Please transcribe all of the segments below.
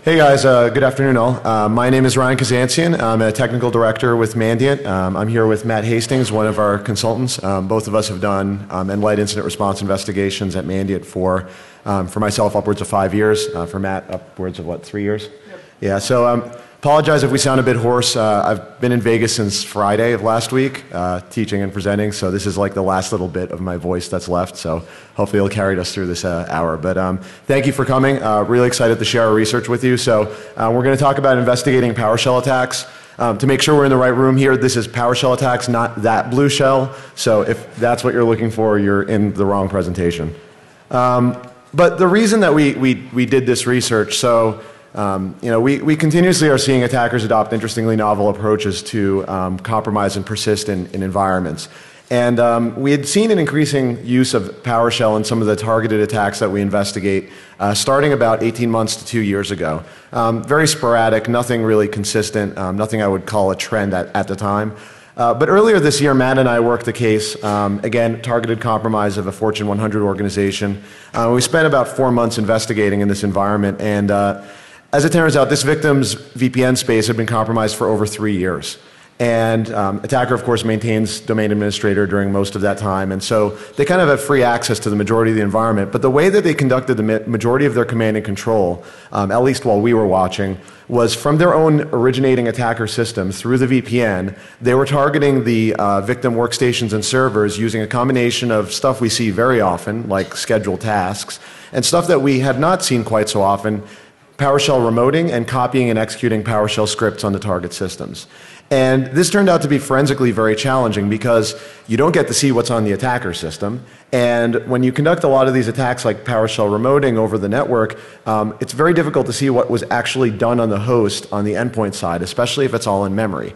Hey guys, good afternoon all. My name is Ryan Kazantsian. I'm a technical director with Mandiant. I'm here with Matt Hastings, one of our consultants. Both of us have done end-light incident response investigations at Mandiant for myself upwards of 5 years, for Matt upwards of what, 3 years? Yep. Yeah, so apologize if we sound a bit hoarse. I've been in Vegas since Friday of last week, teaching and presenting, so this is like the last little bit of my voice that's left, so hopefully it'll carry us through this hour. But thank you for coming. Really excited to share our research with you. So we're going to talk about investigating PowerShell attacks. To make sure we're in the right room here, this is PowerShell attacks, not that blue shell. So if that's what you're looking for, you're in the wrong presentation. But the reason that we did this research, so we continuously are seeing attackers adopt interestingly novel approaches to compromise and persist in environments. And we had seen an increasing use of PowerShell in some of the targeted attacks that we investigate starting about 18 months to 2 years ago. Very sporadic, nothing really consistent, nothing I would call a trend at the time. But earlier this year, Matt and I worked the case, again, targeted compromise of a Fortune 100 organization. We spent about 4 months investigating in this environment, and as it turns out, this victim's VPN space had been compromised for over 3 years. And attacker, of course, maintains domain administrator during most of that time. And so they kind of have free access to the majority of the environment. But the way that they conducted the majority of their command and control, at least while we were watching, was from their own originating attacker system through the VPN. They were targeting the victim workstations and servers using a combination of stuff we see very often, like scheduled tasks, and stuff that we had not seen quite so often, PowerShell remoting and copying and executing PowerShell scripts on the target systems. And this turned out to be forensically very challenging because you don't get to see what's on the attacker system. And when you conduct a lot of these attacks like PowerShell remoting over the network, it's very difficult to see what was actually done on the host on the endpoint side, especially if it's all in memory.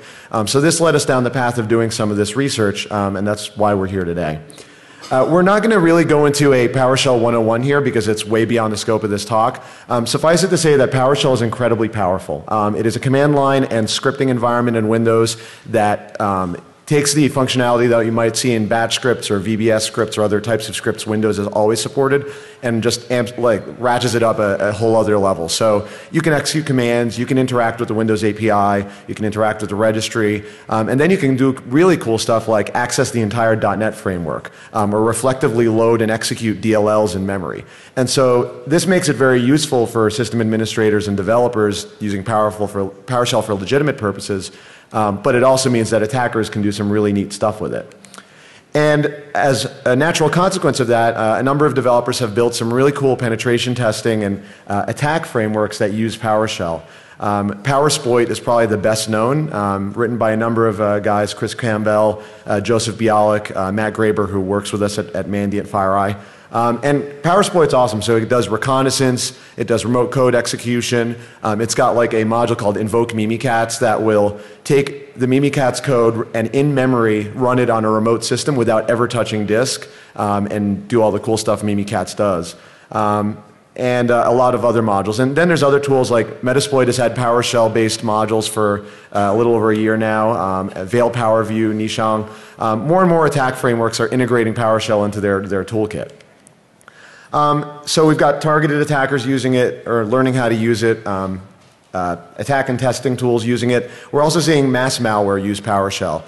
So this led us down the path of doing some of this research, and that's why we're here today. We're not going to really go into a PowerShell 101 here because it's way beyond the scope of this talk. Suffice it to say that PowerShell is incredibly powerful. It is a command line and scripting environment in Windows that takes the functionality that you might see in batch scripts or VBS scripts or other types of scripts Windows has always supported and just ratchets it up a whole other level. So you can execute commands, you can interact with the Windows API, you can interact with the registry, and then you can do really cool stuff like access the entire .NET framework or reflectively load and execute DLLs in memory. And so this makes it very useful for system administrators and developers using PowerShell for legitimate purposes. But it also means that attackers can do some really neat stuff with it. And as a natural consequence of that, a number of developers have built some really cool penetration testing and attack frameworks that use PowerShell. PowerSploit is probably the best known, written by a number of guys, Chris Campbell, Joseph Bialik, Matt Graber, who works with us at Mandiant FireEye. And PowerSploit's awesome. So it does reconnaissance, it does remote code execution. It's got like a module called invoke Mimikatz that will take the Mimikatz code and in memory run it on a remote system without ever touching disk and do all the cool stuff Mimikatz does. And a lot of other modules. And then there's other tools like Metasploit has had PowerShell-based modules for a little over a year now. Veil PowerView, Nishang. More and more attack frameworks are integrating PowerShell into their toolkit. So we've got targeted attackers using it or learning how to use it, attack and testing tools using it. We're also seeing mass malware use PowerShell.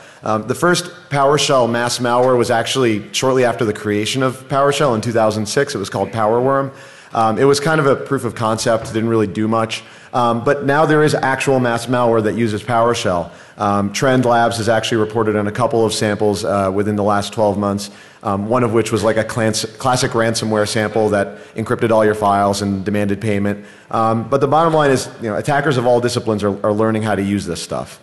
The first PowerShell mass malware was actually shortly after the creation of PowerShell in 2006. It was called PowerWorm. It was kind of a proof of concept, didn't really do much. But now there is actual mass malware that uses PowerShell. Trend Labs has actually reported on a couple of samples within the last 12 months, one of which was like a classic ransomware sample that encrypted all your files and demanded payment. But the bottom line is, attackers of all disciplines are learning how to use this stuff.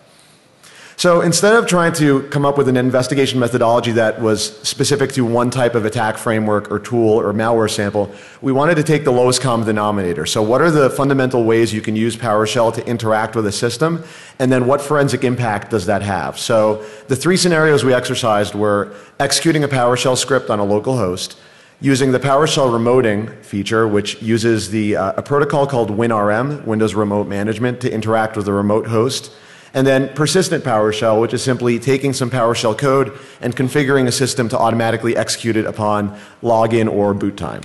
So instead of trying to come up with an investigation methodology that was specific to one type of attack framework or tool or malware sample, we wanted to take the lowest common denominator. So what are the fundamental ways you can use PowerShell to interact with a system? And then what forensic impact does that have? So the three scenarios we exercised were executing a PowerShell script on a local host, using the PowerShell remoting feature, which uses a protocol called WinRM, Windows Remote Management, to interact with the remote host. And then persistent PowerShell, which is simply taking some PowerShell code and configuring a system to automatically execute it upon login or boot time.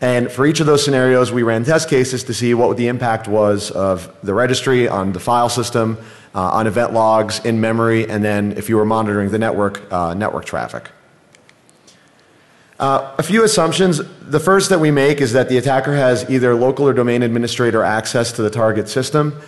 And for each of those scenarios, we ran test cases to see what the impact was of the registry on the file system, on event logs, in memory, and then if you were monitoring the network, network traffic. A few assumptions. The first that we make is that the attacker has either local or domain administrator access to the target system.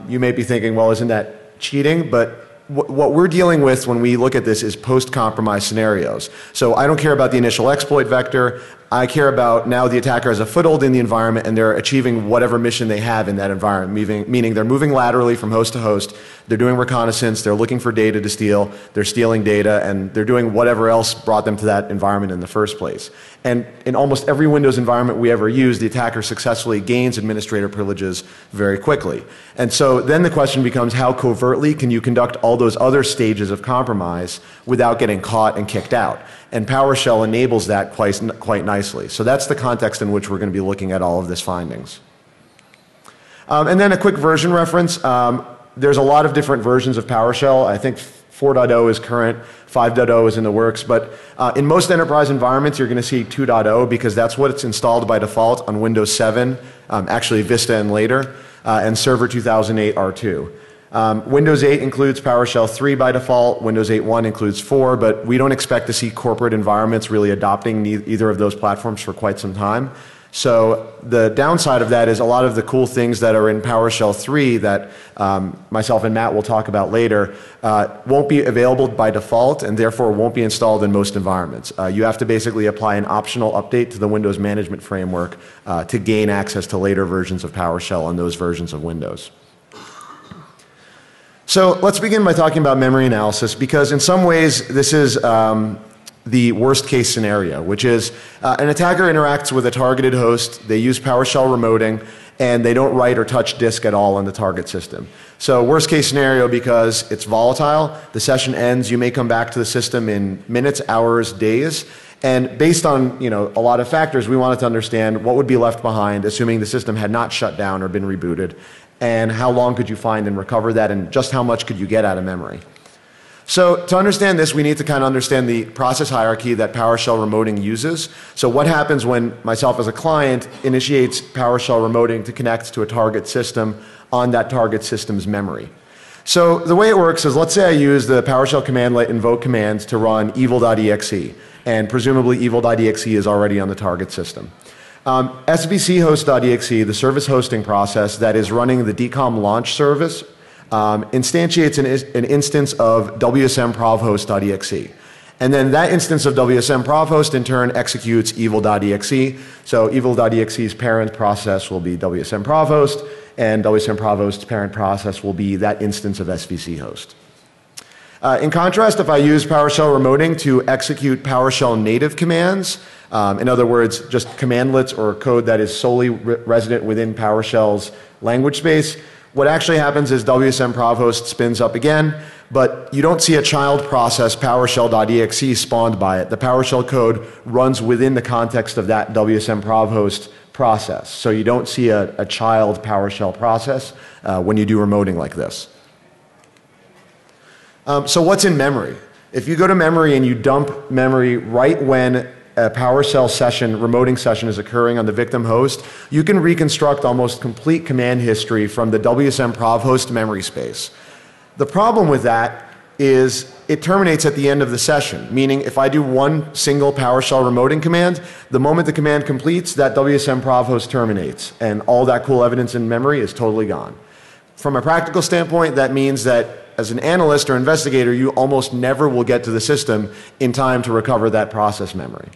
You may be thinking, well, isn't that cheating? But what we're dealing with when we look at this is post-compromise scenarios. So I don't care about the initial exploit vector. I care about now the attacker has a foothold in the environment and they're achieving whatever mission they have in that environment, meaning they're moving laterally from host to host, they're doing reconnaissance, they're looking for data to steal, they're stealing data, and they're doing whatever else brought them to that environment in the first place. And in almost every Windows environment we ever use, the attacker successfully gains administrator privileges very quickly. And so then the question becomes, how covertly can you conduct all those other stages of compromise without getting caught and kicked out? And PowerShell enables that quite nicely. So that's the context in which we're going to be looking at all of this findings. And then a quick version reference. There's a lot of different versions of PowerShell. I think 4.0 is current, 5.0 is in the works, but in most enterprise environments you're going to see 2.0 because that's what it's installed by default on Windows 7, actually Vista and later, and Server 2008 R2. Windows 8 includes PowerShell 3 by default, Windows 8.1 includes 4, but we don't expect to see corporate environments really adopting either of those platforms for quite some time. So the downside of that is a lot of the cool things that are in PowerShell 3 that myself and Matt will talk about later won't be available by default and therefore won't be installed in most environments. You have to basically apply an optional update to the Windows management framework to gain access to later versions of PowerShell on those versions of Windows. So let's begin by talking about memory analysis because in some ways this is the worst case scenario, which is an attacker interacts with a targeted host, they use PowerShell remoting, and they don't write or touch disk at all on the target system. So worst case scenario because it's volatile, the session ends, you may come back to the system in minutes, hours, days, and based on a lot of factors, we wanted to understand what would be left behind assuming the system had not shut down or been rebooted, and how long could you find and recover that, and just how much could you get out of memory. So to understand this, we need to kind of understand the process hierarchy that PowerShell remoting uses. So what happens when myself as a client initiates PowerShell remoting to connect to a target system on that target system's memory. So the way it works is, let's say I use the PowerShell commandlet invoke commands to run evil.exe, and presumably evil.exe is already on the target system. svchost.exe, the service hosting process that is running the DCOM launch service, instantiates an instance of wsm-provhost.exe. And then that instance of wsm-provhost in turn executes evil.exe. So evil.exe's parent process will be wsm-provhost, and wsm-provhost's parent process will be that instance of svchost. In contrast, if I use PowerShell remoting to execute PowerShell native commands, in other words, just commandlets or code that is solely resident within PowerShell's language space, what actually happens is wsm-provhost spins up again, but you don't see a child process PowerShell.exe spawned by it. The PowerShell code runs within the context of that wsm-provhost process. So you don't see a child PowerShell process when you do remoting like this. So what's in memory? If you go to memory and you dump memory right when a PowerShell session, remoting session is occurring on the victim host, you can reconstruct almost complete command history from the wsm-provhost memory space. The problem with that is it terminates at the end of the session, meaning if I do one single PowerShell remoting command, the moment the command completes, that wsm-provhost terminates, and all that cool evidence in memory is totally gone. From a practical standpoint, that means that as an analyst or investigator, you almost never will get to the system in time to recover that process memory.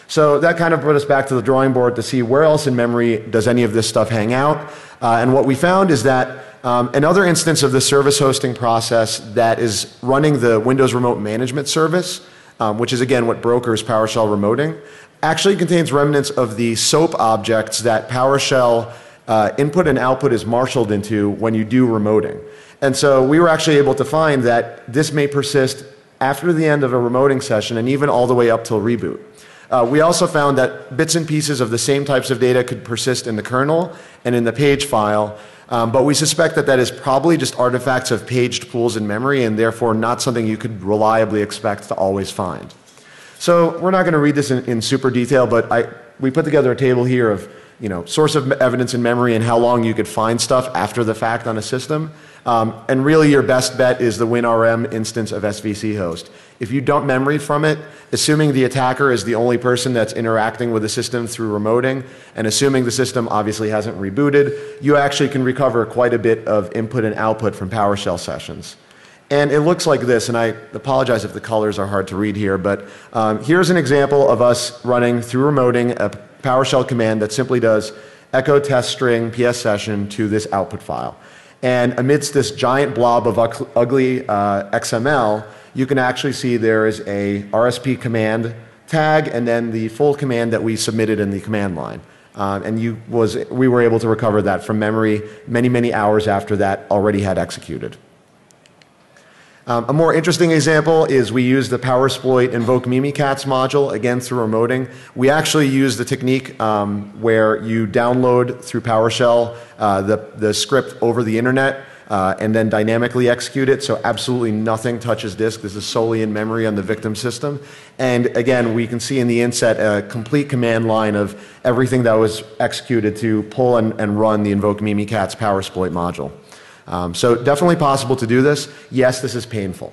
So that kind of brought us back to the drawing board to see where else in memory does any of this stuff hang out. And what we found is that another instance of the service hosting process that is running the Windows Remote Management Service, which is again what brokers PowerShell remoting, actually contains remnants of the SOAP objects that PowerShell input and output is marshaled into when you do remoting. And so we were actually able to find that this may persist after the end of a remoting session and even all the way up till reboot. We also found that bits and pieces of the same types of data could persist in the kernel and in the page file, but we suspect that that is probably just artifacts of paged pools in memory and therefore not something you could reliably expect to always find. So we're not going to read this in super detail, but we put together a table here of source of evidence in memory and how long you could find stuff after the fact on a system. And really your best bet is the WinRM instance of SVC host. If you dump memory from it, assuming the attacker is the only person that's interacting with the system through remoting, and assuming the system obviously hasn't rebooted, you actually can recover quite a bit of input and output from PowerShell sessions. And it looks like this, and I apologize if the colors are hard to read here, but here's an example of us running through remoting a PowerShell command that simply does echo test string PS session to this output file. And amidst this giant blob of ugly XML, you can actually see there is a RSP command tag and then the full command that we submitted in the command line. And we were able to recover that from memory many, many hours after that already had executed. A more interesting example is we use the PowerSploit invoke Mimikatz module, again through remoting. We actually use the technique where you download through PowerShell the script over the internet and then dynamically execute it, so absolutely nothing touches disk. This is solely in memory on the victim system. And again, we can see in the inset a complete command line of everything that was executed to pull and run the invoke Mimikatz PowerSploit module. So definitely possible to do this. Yes, this is painful.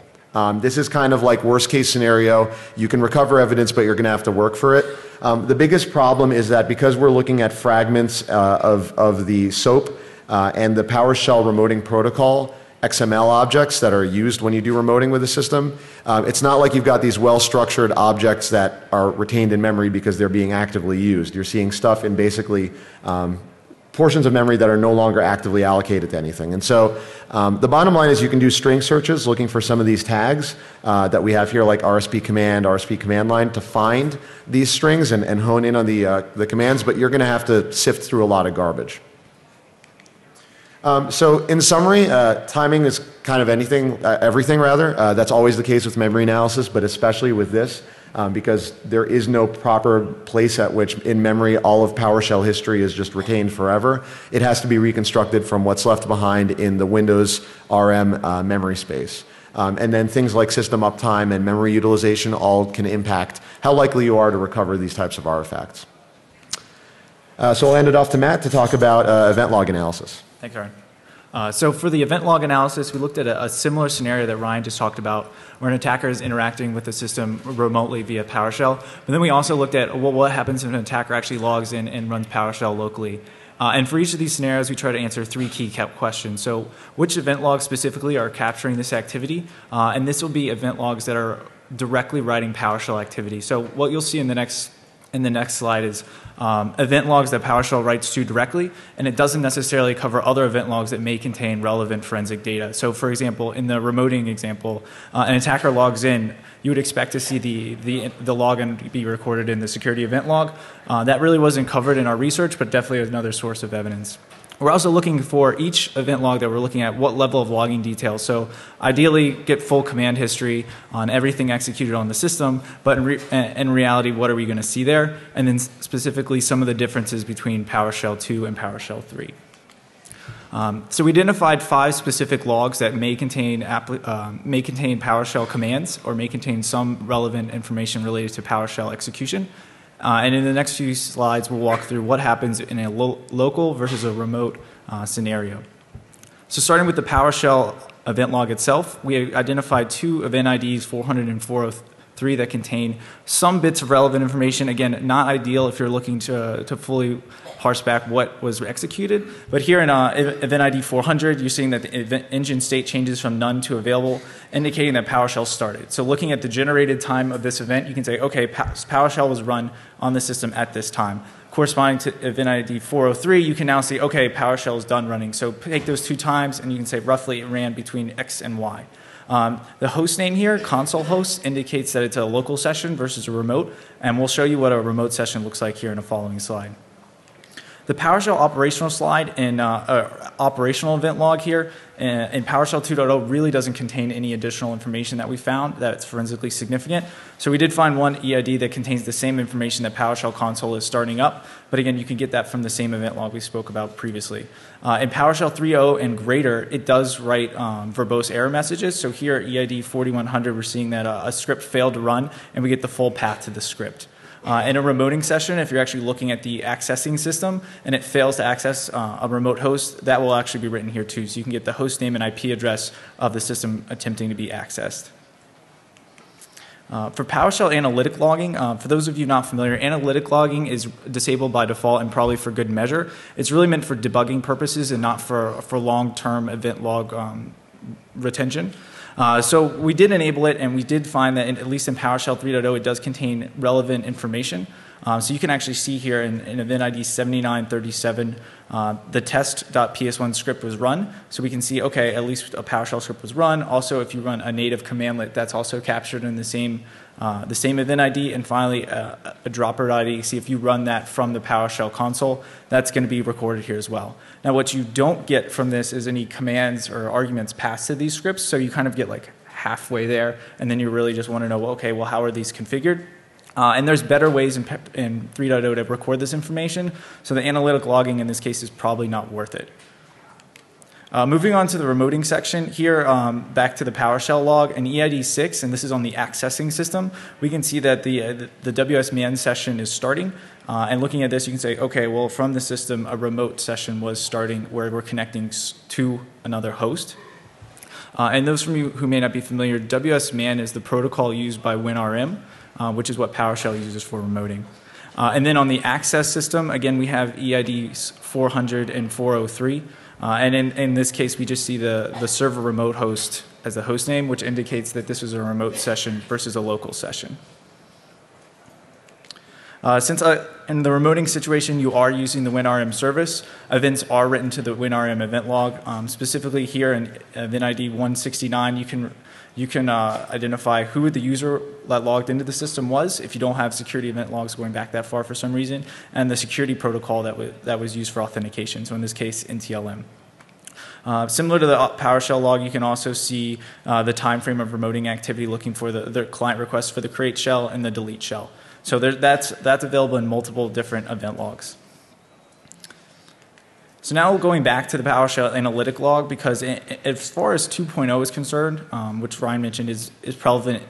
This is kind of like worst case scenario. You can recover evidence, but you're going to have to work for it. The biggest problem is that because we're looking at fragments of the SOAP and the PowerShell remoting protocol XML objects that are used when you do remoting with a system, it's not like you've got these well-structured objects that are retained in memory because they're being actively used. You're seeing stuff in basically portions of memory that are no longer actively allocated to anything. And so the bottom line is you can do string searches looking for some of these tags that we have here, like RSP command line, to find these strings and hone in on the commands, but you're going to have to sift through a lot of garbage. So in summary, timing is kind of everything rather. That's always the case with memory analysis, but especially with this. Because there is no proper place at which in memory all of PowerShell history is just retained forever. It has to be reconstructed from what's left behind in the Windows RM memory space. And then things like system uptime and memory utilization all can impact how likely you are to recover these types of artifacts. So I'll hand it off to Matt to talk about event log analysis. Thanks, Aaron. So for the event log analysis, we looked at a similar scenario that Ryan just talked about, where an attacker is interacting with the system remotely via PowerShell. But then we also looked at what happens if an attacker actually logs in and runs PowerShell locally. And for each of these scenarios, we try to answer three key questions. So which event logs specifically are capturing this activity? And this will be event logs that are directly writing PowerShell activity. So what you'll see in the next slide is event logs that PowerShell writes to directly, and it doesn't necessarily cover other event logs that may contain relevant forensic data. So for example, in the remoting example, an attacker logs in, you would expect to see the login be recorded in the security event log. That really wasn't covered in our research, but definitely another source of evidence. We're also looking for each event log that we're looking at what level of logging details. So ideally get full command history on everything executed on the system, but in reality, what are we going to see there? And then specifically some of the differences between PowerShell 2 and PowerShell 3. So we identified 5 specific logs that may contain PowerShell commands or may contain some relevant information related to PowerShell execution. And in the next few slides, we'll walk through what happens in a local versus a remote scenario. So starting with the PowerShell event log itself, we identified 2 event IDs, 400 and 403, that contain some bits of relevant information. Again, not ideal if you're looking to fully parse back what was executed. But here in event ID 400, you're seeing that the event engine state changes from none to available, indicating that PowerShell started. So looking at the generated time of this event, you can say, okay, PowerShell was run on the system at this time. Corresponding to event ID 403, you can now see, okay, PowerShell is done running. So take those 2 times, and you can say roughly it ran between X and Y. The host name here, console host, indicates that it's a local session versus a remote, and we'll show you what a remote session looks like here in the following slide. The PowerShell operational slide and operational event log here in PowerShell 2.0 really doesn't contain any additional information that we found that's forensically significant. So we did find one EID that contains the same information that PowerShell console is starting up, but again, you can get that from the same event log we spoke about previously. In PowerShell 3.0 and greater, it does write verbose error messages. So here at EID 4100, we're seeing that a script failed to run, and we get the full path to the script. In a remoting session, if you're actually looking at the accessing system and it fails to access a remote host, that will actually be written here too. So you can get the host name and IP address of the system attempting to be accessed. For PowerShell analytic logging, for those of you not familiar, analytic logging is disabled by default and probably for good measure. It's really meant for debugging purposes and not for long-term event log retention. So we did enable it, and we did find that at least in PowerShell 3.0 it does contain relevant information. So you can actually see here in event ID 7937, the test.ps1 script was run. So we can see, okay, at least a PowerShell script was run. Also, if you run a native commandlet, that's also captured in the same event ID. And finally, a dropper ID. See, if you run that from the PowerShell console, that's going to be recorded here as well. Now, what you don't get from this is any commands or arguments passed to these scripts. So you kind of get like halfway there, and then you really just want to know, well, okay, well, how are these configured? And there's better ways in 3.0 to record this information, so the analytic logging in this case is probably not worth it. Moving on to the remoting section here, back to the PowerShell log, in EID 6, and this is on the accessing system, we can see that the WSMan session is starting. And looking at this, you can say, okay, well, from the system, a remote session was starting where we're connecting to another host. And those from you who may not be familiar, WSMan is the protocol used by WinRM, which is what PowerShell uses for remoting. And then on the access system, again, we have EIDs 400 and 403. And in this case, we just see the server remote host as the host name, which indicates that this was a remote session versus a local session. Since in the remoting situation, you are using the WinRM service, events are written to the WinRM event log. Specifically here in event ID 169, you can identify who the user that logged into the system was if you don't have security event logs going back that far for some reason, and the security protocol that was used for authentication, so in this case, NTLM. Similar to the PowerShell log, you can also see the time frame of remoting activity looking for the client request for the create shell and the delete shell. So that's available in multiple different event logs. So now going back to the PowerShell analytic log, because as far as 2.0 is concerned, which Ryan mentioned is prevalent.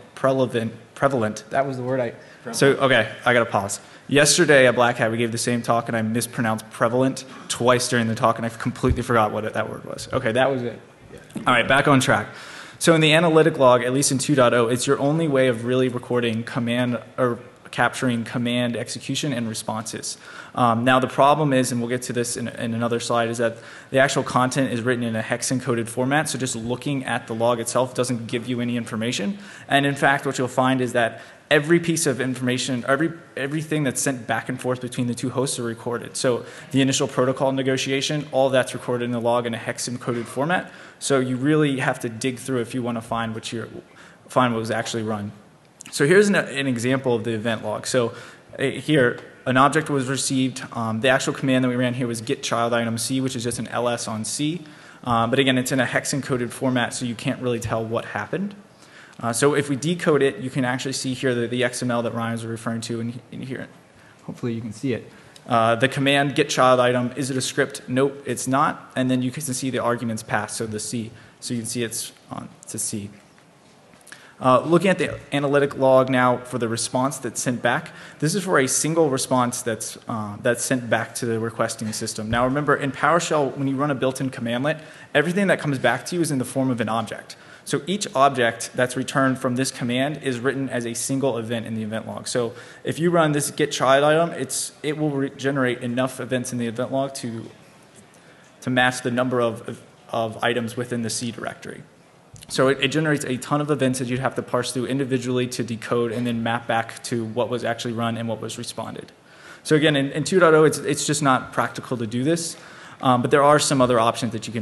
That was the word So, okay, I got to pause. Yesterday at Black Hat, we gave the same talk, and I mispronounced prevalent twice during the talk, and I completely forgot what that word was. Okay, that was it. Yeah. All right, back on track. So in the analytic log, at least in 2.0, it's your only way of really recording command or capturing command execution and responses. Now the problem is, and we'll get to this in another slide, is that the actual content is written in a hex encoded format, so just looking at the log itself doesn't give you any information. And in fact, what you'll find is that every piece of information, everything that's sent back and forth between the two hosts are recorded. So the initial protocol negotiation, all that's recorded in the log in a hex encoded format. So you really have to dig through if you want to find what was actually run. So here's an example of the event log. So here, an object was received. The actual command that we ran here was get child item C, which is just an ls on C. But again, it's in a hex encoded format, so you can't really tell what happened. So if we decode it, you can actually see here the XML that Ryan was referring to in here. Hopefully you can see it. The command get child item, is it a script? Nope, it's not. And then you can see the arguments passed, so the C. So you can see it's a C. Looking at the analytic log now for the response that's sent back, this is for a single response that's sent back to the requesting system. Now remember, in PowerShell, when you run a built-in commandlet, everything that comes back to you is in the form of an object. So each object that's returned from this command is written as a single event in the event log. So if you run this get child item, it will generate enough events in the event log to match the number of items within the C directory. So it generates a ton of events that you'd have to parse through individually to decode and then map back to what was actually run and what was responded. So again, in 2.0, it's just not practical to do this, but there are some other options that you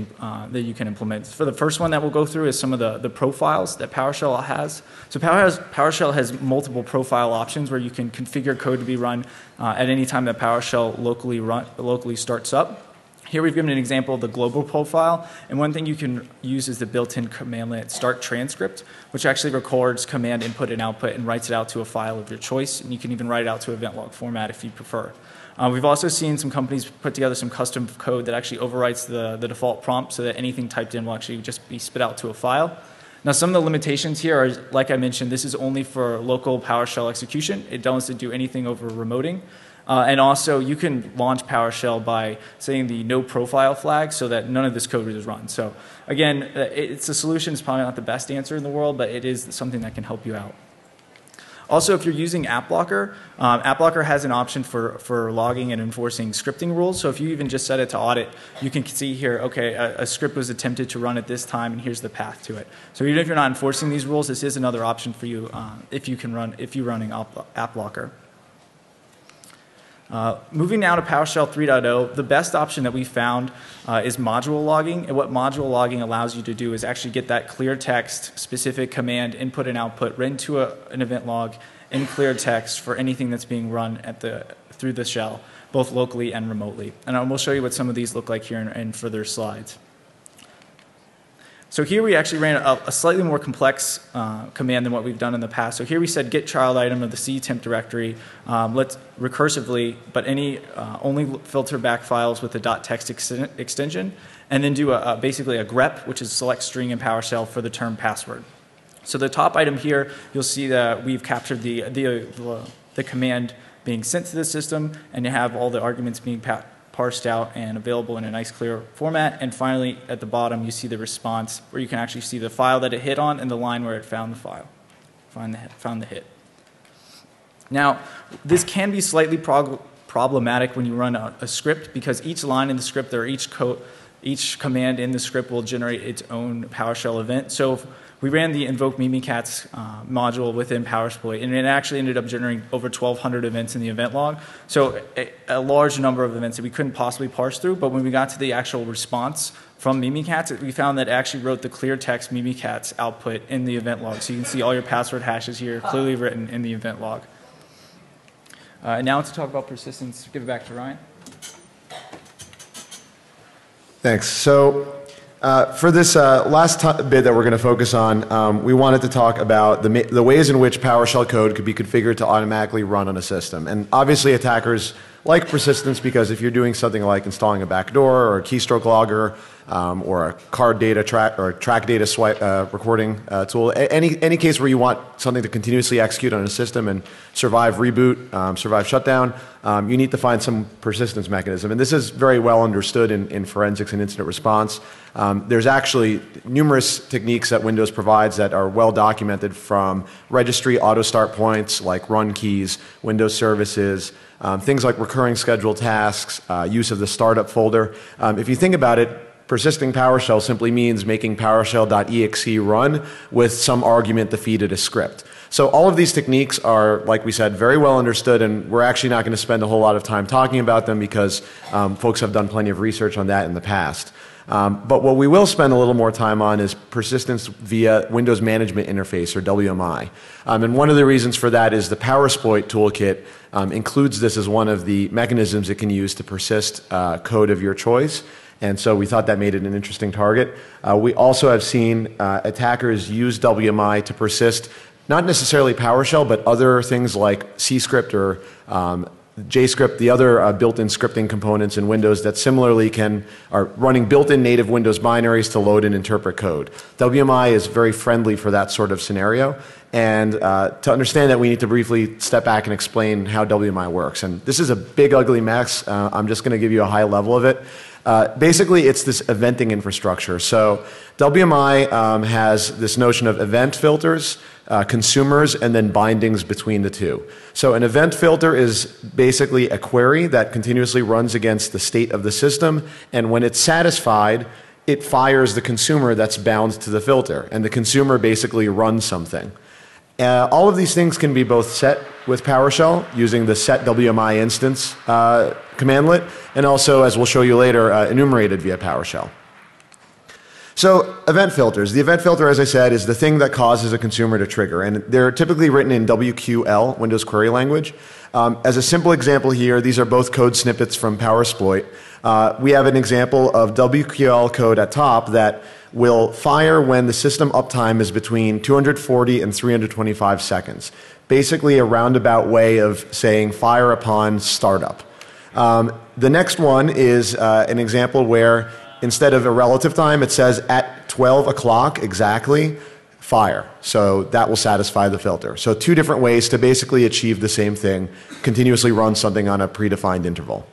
can implement. For the first one that we'll go through is some of the profiles that PowerShell has. So PowerShell has multiple profile options where you can configure code to be run at any time that PowerShell locally starts up. Here we've given an example of the global profile, and one thing you can use is the built-in commandlet start transcript, which actually records command input and output and writes it out to a file of your choice, and you can even write it out to event log format if you prefer. We've also seen some companies put together some custom code that actually overwrites the default prompt so that anything typed in will actually just be spit out to a file. Now, some of the limitations here are, like I mentioned, this is only for local PowerShell execution. It doesn't do anything over remoting. And also, you can launch PowerShell by setting the no profile flag so that none of this code is run. So again, it's a solution. It's probably not the best answer in the world, but it is something that can help you out. Also, if you're using AppLocker has an option for logging and enforcing scripting rules. So if you even just set it to audit, you can see here, okay, a script was attempted to run at this time, and here's the path to it. So even if you're not enforcing these rules, this is another option for you if you're running AppLocker. Moving now to PowerShell 3.0, the best option that we found is module logging. And what module logging allows you to do is actually get that clear text specific command input and output right into an event log in clear text for anything that's being run through the shell, both locally and remotely. And we'll show you what some of these look like here in further slides. So here we actually ran a slightly more complex command than what we've done in the past. So here we said get child item of the C temp directory, let's recursively, but only filter back files with the .text extension, and then do basically a grep, which is select string in PowerShell for the term password. So the top item here, you'll see that we've captured the command being sent to the system, and you have all the arguments being parsed out and available in a nice clear format. And finally, at the bottom, you see the response where you can actually see the file that it hit on and the line where it found the file, found the hit. Now, this can be slightly problematic when you run a script, because each line in the script or each command in the script will generate its own PowerShell event. So if we ran the invoke Mimikatz module within PowerSploit, and it actually ended up generating over 1,200 events in the event log. So a large number of events that we couldn't possibly parse through. But when we got to the actual response from Mimikatz, we found that it actually wrote the clear text Mimikatz output in the event log. So you can see all your password hashes here clearly written in the event log. And now to talk about persistence, give it back to Ryan. Thanks. So for this last bit that we're going to focus on, we wanted to talk about the ways in which PowerShell code could be configured to automatically run on a system. And obviously attackers like persistence because if you're doing something like installing a backdoor or a keystroke logger or a card data track or track data swipe recording tool, any case where you want something to continuously execute on a system and survive reboot, survive shutdown, you need to find some persistence mechanism. And this is very well understood in forensics and incident response. There's actually numerous techniques that Windows provides that are well documented, from registry auto start points like run keys, Windows services, things like recurring scheduled tasks, use of the startup folder. If you think about it, persisting PowerShell simply means making PowerShell.exe run with some argument to feed it a script. So all of these techniques are, like we said, very well understood, and we're actually not going to spend a whole lot of time talking about them because folks have done plenty of research on that in the past. But what we will spend a little more time on is persistence via Windows Management Interface, or WMI. And one of the reasons for that is the PowerSploit toolkit includes this as one of the mechanisms it can use to persist code of your choice. And so we thought that made it an interesting target. We also have seen attackers use WMI to persist not necessarily PowerShell, but other things like CScript or JScript, the other built-in scripting components in Windows that similarly are running built-in native Windows binaries to load and interpret code. WMI is very friendly for that sort of scenario. And to understand that, we need to briefly step back and explain how WMI works. And this is a big, ugly mess. I'm just going to give you a high level of it. Basically, it's this eventing infrastructure. So WMI has this notion of event filters, consumers, and then bindings between the two. So an event filter is basically a query that continuously runs against the state of the system, and when it's satisfied, it fires the consumer that's bound to the filter, and the consumer basically runs something. All of these things can be both set with PowerShell using the set WMI instance commandlet, and also, as we'll show you later, enumerated via PowerShell. So event filters. The event filter, as I said, is the thing that causes a consumer to trigger, and they're typically written in WQL, Windows Query Language. As a simple example here, these are both code snippets from PowerSploit. We have an example of WQL code at top that will fire when the system uptime is between 240 and 325 seconds. Basically a roundabout way of saying fire upon startup. The next one is an example where instead of a relative time, it says at 12 o'clock exactly, fire. So that will satisfy the filter. So two different ways to basically achieve the same thing, continuously run something on a predefined interval.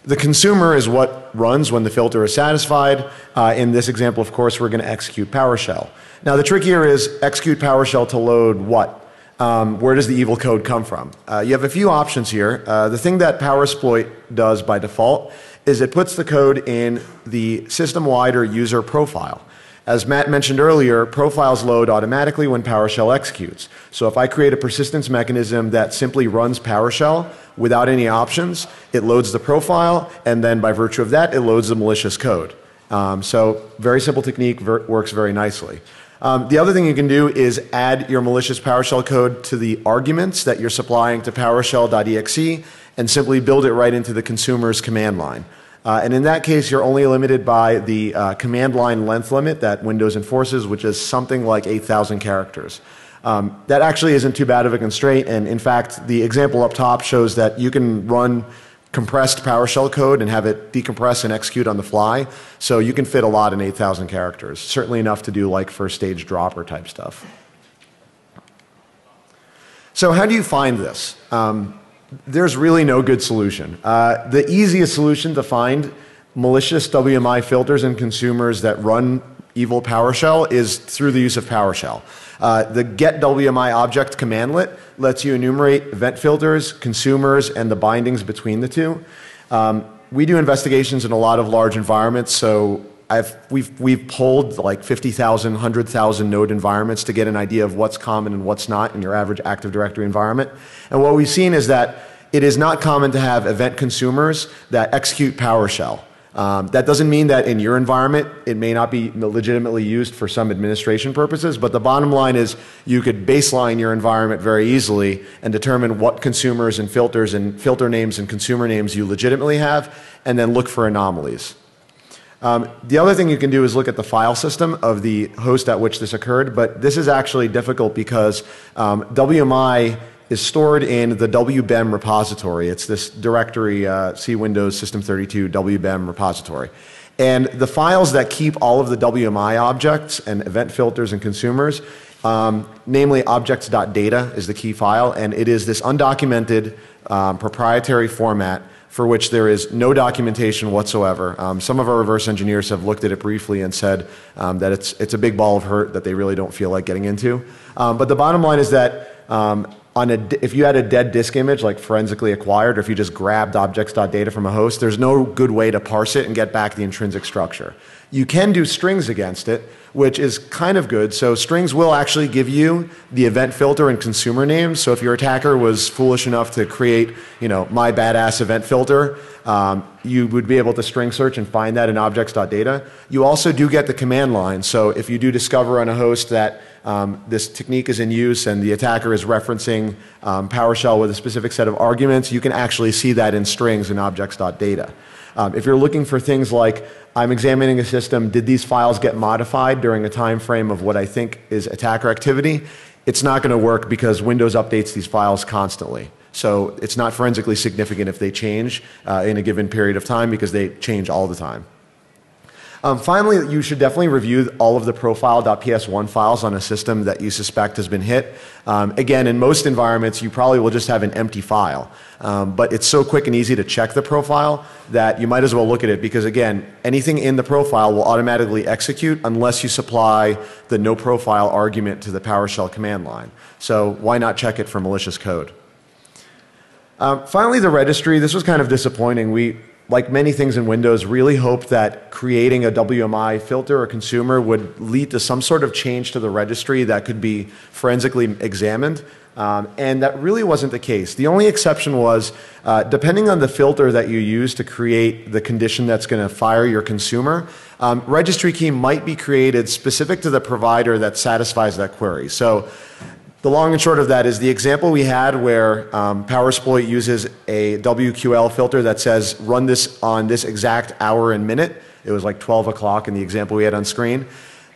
The consumer is what runs when the filter is satisfied. In this example, of course, we're going to execute PowerShell. Now, the trick here is execute PowerShell to load what? Where does the evil code come from? You have a few options here. The thing that PowerSploit does by default is it puts the code in the system-wide or user profile. As Matt mentioned earlier, profiles load automatically when PowerShell executes. So if I create a persistence mechanism that simply runs PowerShell without any options, it loads the profile, and then by virtue of that, it loads the malicious code. So very simple technique, works very nicely. The other thing you can do is add your malicious PowerShell code to the arguments that you're supplying to PowerShell.exe and simply build it right into the consumer's command line. And in that case, you're only limited by the command line length limit that Windows enforces, which is something like 8,000 characters. That actually isn't too bad of a constraint, and in fact, the example up top shows that you can run compressed PowerShell code and have it decompress and execute on the fly, so you can fit a lot in 8,000 characters, certainly enough to do like first stage dropper type stuff. So how do you find this? There's really no good solution. The easiest solution to find malicious WMI filters in consumers that run evil PowerShell is through the use of PowerShell. The get WMI object commandlet lets you enumerate event filters, consumers, and the bindings between the two. We do investigations in a lot of large environments, so we've pulled like 50,000, 100,000 node environments to get an idea of what's common and what's not in your average Active Directory environment. And what we've seen is that it is not common to have event consumers that execute PowerShell. That doesn't mean that in your environment it may not be legitimately used for some administration purposes, but the bottom line is you could baseline your environment very easily and determine what consumers and filter names and consumer names you legitimately have, and then look for anomalies. The other thing you can do is look at the file system of the host at which this occurred, but this is actually difficult because WMI is stored in the WBEM repository. It's this directory, C Windows System 32 WBEM repository. And the files that keep all of the WMI objects and event filters and consumers, namely objects.data is the key file, and it is this undocumented proprietary format for which there is no documentation whatsoever. Some of our reverse engineers have looked at it briefly and said that it's a big ball of hurt that they really don't feel like getting into. But the bottom line is that if you had a dead disk image, like forensically acquired, or if you just grabbed objects.data from a host, there's no good way to parse it and get back the intrinsic structure. You can do strings against it, which is kind of good. So strings will actually give you the event filter and consumer names. So if your attacker was foolish enough to create, my badass event filter, you would be able to string search and find that in objects.data. You also do get the command line. So if you do discover on a host that this technique is in use and the attacker is referencing PowerShell with a specific set of arguments, you can actually see that in strings in objects.data. If you're looking for things like, I'm examining a system, did these files get modified during a time frame of what I think is attacker activity? It's not going to work because Windows updates these files constantly. So it's not forensically significant if they change in a given period of time because they change all the time. Finally, you should definitely review all of the profile.ps1 files on a system that you suspect has been hit. Again, in most environments, you probably will just have an empty file. But it's so quick and easy to check the profile that you might as well look at it because, again, anything in the profile will automatically execute unless you supply the no profile argument to the PowerShell command line. So why not check it for malicious code? Finally, the registry. This was kind of disappointing. We, like many things in Windows, really hoped that creating a WMI filter or consumer would lead to some sort of change to the registry that could be forensically examined. And that really wasn't the case. The only exception was, depending on the filter that you use to create the condition that's going to fire your consumer, registry key might be created specific to the provider that satisfies that query. So the long and short of that is the example we had where PowerSploit uses a WQL filter that says run this on this exact hour and minute. It was like 12 o'clock in the example we had on screen.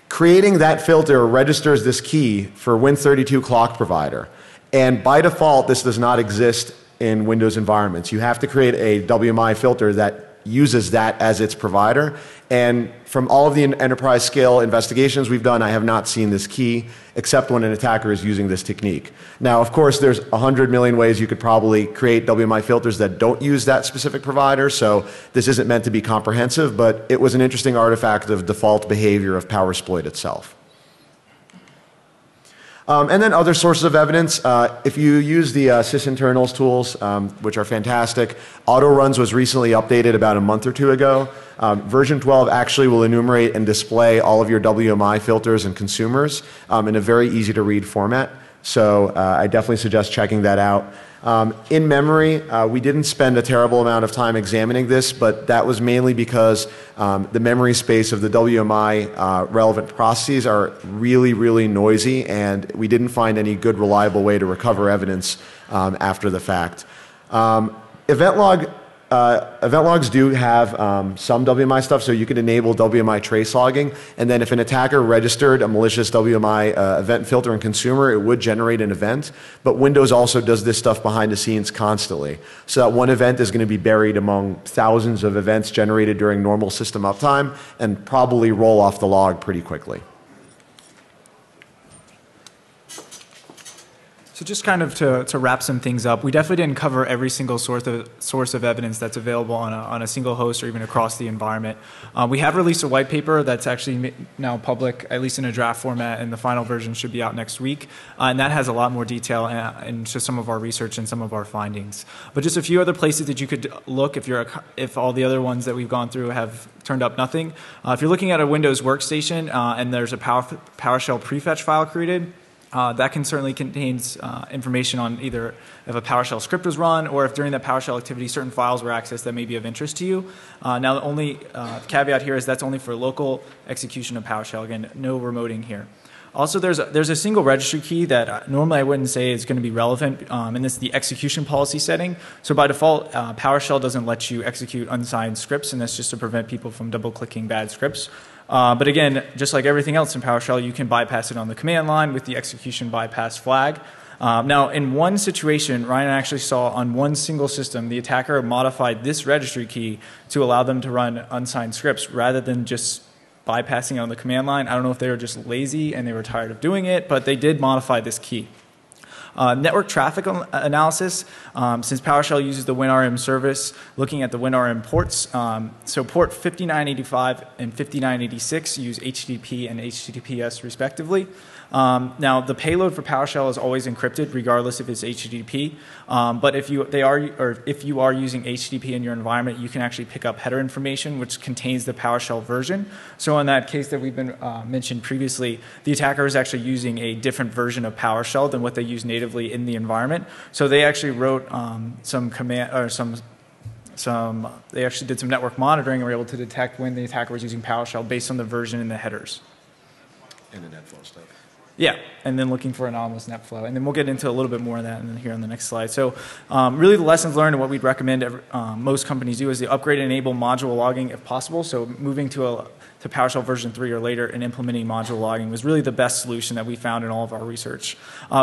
Creating that filter registers this key for Win32 clock provider. And by default, this does not exist in Windows environments. You have to create a WMI filter that uses that as its provider. And from all of the enterprise scale investigations we've done, I have not seen this key, except when an attacker is using this technique. Now, of course, there's 100 million ways you could probably create WMI filters that don't use that specific provider, so this isn't meant to be comprehensive, but it was an interesting artifact of default behavior of PowerSploit itself. And then other sources of evidence, if you use the sysinternals tools, which are fantastic, autoruns was recently updated about a month or two ago. Version 12 actually will enumerate and display all of your WMI filters and consumers in a very easy to read format. So I definitely suggest checking that out. In memory, we didn't spend a terrible amount of time examining this, but that was mainly because the memory space of the WMI relevant processes are really, really noisy, and we didn't find any good reliable way to recover evidence after the fact. Event logs do have some WMI stuff, so you can enable WMI trace logging, and then if an attacker registered a malicious WMI event filter in consumer, it would generate an event, but Windows also does this stuff behind the scenes constantly. So that one event is going to be buried among thousands of events generated during normal system uptime and probably roll off the log pretty quickly. So just kind of to wrap some things up, we definitely didn't cover every single source of evidence that's available on a single host or even across the environment. We have released a white paper that's actually now public, at least in a draft format, and the final version should be out next week. And that has a lot more detail into some of our research and some of our findings. But just a few other places that you could look if all the other ones that we've gone through have turned up nothing. If you're looking at a Windows workstation and there's a PowerShell prefetch file created, that can certainly contains information on either if a PowerShell script was run or if during that PowerShell activity certain files were accessed that may be of interest to you. Now the only caveat here is that's only for local execution of PowerShell. Again, no remoting here. Also, there's a single registry key that normally I wouldn't say is going to be relevant, and this is the execution policy setting. So by default, PowerShell doesn't let you execute unsigned scripts, and that's just to prevent people from double-clicking bad scripts. But again, just like everything else in PowerShell, you can bypass it on the command line with the execution bypass flag. Now, in one situation, Ryan actually saw on one single system, the attacker modified this registry key to allow them to run unsigned scripts rather than just bypassing it on the command line. I don't know if they were just lazy and they were tired of doing it, but they did modify this key. Network traffic analysis, since PowerShell uses the WinRM service, looking at the WinRM ports, so port 5985 and 5986 use HTTP and HTTPS respectively. Now the payload for PowerShell is always encrypted regardless if it's HTTP, but if you are using HTTP in your environment, you can actually pick up header information which contains the PowerShell version. So in that case that we've been mentioned previously, the attacker is actually using a different version of PowerShell than what they use natively in the environment. So they actually wrote they actually did some network monitoring and were able to detect when the attacker was using PowerShell based on the version in the headers. And the NetFlow stuff. Yeah, and then looking for anomalous net flow. And then we'll get into a little bit more of that here on the next slide. So really the lessons learned and what we'd recommend most companies do is they upgrade and enable module logging if possible. So moving to PowerShell version 3 or later and implementing module logging was really the best solution that we found in all of our research.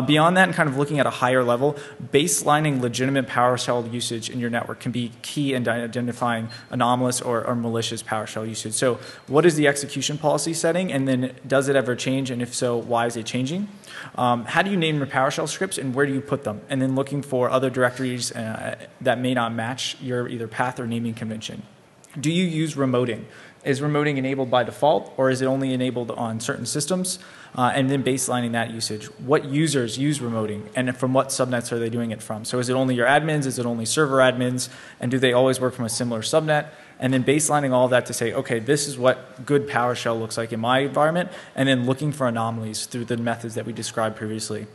Beyond that and kind of looking at a higher level, baselining legitimate PowerShell usage in your network can be key in identifying anomalous or malicious PowerShell usage. So what is the execution policy setting, and then does it ever change, and if so, why is it changing? How do you name your PowerShell scripts and where do you put them? And then looking for other directories that may not match your either path or naming convention. Do you use remoting? Is remoting enabled by default, or is it only enabled on certain systems? And then baselining that usage. What users use remoting, and from what subnets are they doing it from? So is it only your admins? Is it only server admins? And do they always work from a similar subnet? And then baselining all of that to say, okay, this is what good PowerShell looks like in my environment, and then looking for anomalies through the methods that we described previously.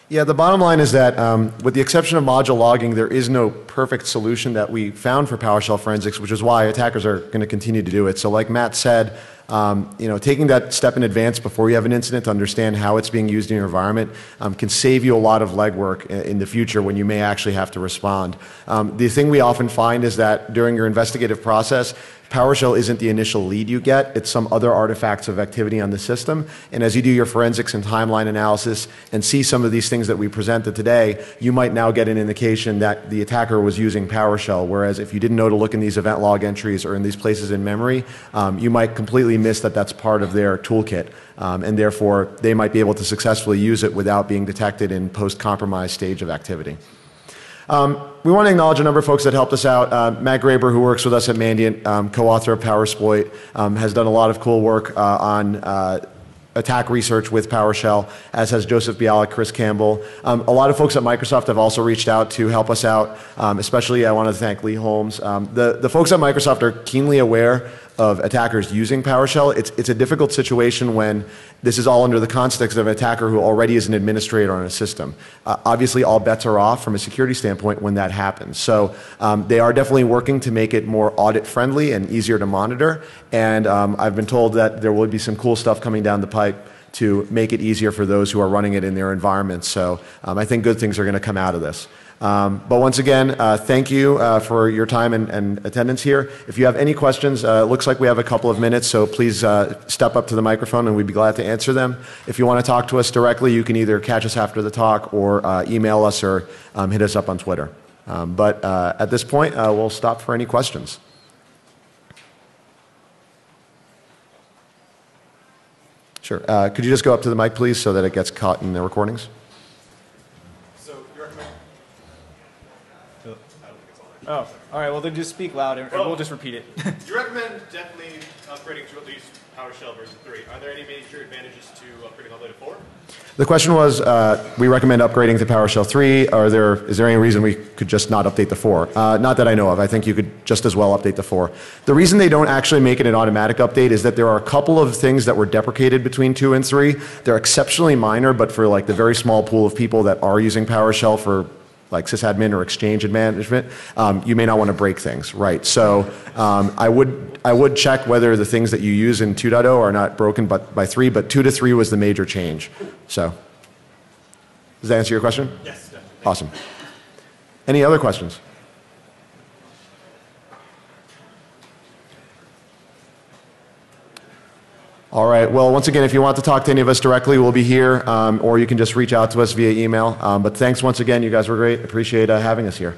Yeah, the bottom line is that with the exception of module logging, there is no perfect solution that we found for PowerShell forensics, which is why attackers are going to continue to do it. So like Matt said, Taking that step in advance before you have an incident to understand how it's being used in your environment can save you a lot of legwork in the future when you may actually have to respond. The thing we often find is that during your investigative process, PowerShell isn't the initial lead you get, it's some other artifacts of activity on the system. And as you do your forensics and timeline analysis and see some of these things that we presented today, you might now get an indication that the attacker was using PowerShell, whereas if you didn't know to look in these event log entries or in these places in memory, you might completely miss that that's part of their toolkit. And therefore, they might be able to successfully use it without being detected in post-compromise stage of activity. We want to acknowledge a number of folks that helped us out. Matt Graber, who works with us at Mandiant, co-author of PowerSploit, has done a lot of cool work on attack research with PowerShell, as has Joseph Bialik, Chris Campbell. A lot of folks at Microsoft have also reached out to help us out, especially I want to thank Lee Holmes. The folks at Microsoft are keenly aware of attackers using PowerShell. It's a difficult situation when this is all under the context of an attacker who already is an administrator on a system. Obviously, all bets are off from a security standpoint when that happens. So they are definitely working to make it more audit-friendly and easier to monitor. And I've been told that there will be some cool stuff coming down the pipe to make it easier for those who are running it in their environments. So I think good things are going to come out of this. But once again, thank you for your time and attendance here. If you have any questions, it looks like we have a couple of minutes, so please step up to the microphone and we'd be glad to answer them. If you want to talk to us directly, you can either catch us after the talk or email us or hit us up on Twitter. But at this point, we'll stop for any questions. Sure. Could you just go up to the mic, please, so that it gets caught in the recordings? Oh, all right. Well, then just speak loud, and we'll just repeat it. You recommend definitely upgrading to at least PowerShell version 3. Are there any major advantages to upgrading all the way to 4? The question was, we recommend upgrading to PowerShell 3. Is there any reason we could just not update the 4? Not that I know of. I think you could just as well update the 4. The reason they don't actually make it an automatic update is that there are a couple of things that were deprecated between 2 and 3. They're exceptionally minor, but for like the very small pool of people that are using PowerShell for like sysadmin or exchange management, you may not want to break things, right? So I would check whether the things that you use in 2.0 are not broken by 3, but 2 to 3 was the major change. So does that answer your question? Yes, definitely. Awesome. Any other questions? All right. Well, once again, if you want to talk to any of us directly, we'll be here, or you can just reach out to us via email. But thanks once again. You guys were great. Appreciate having us here.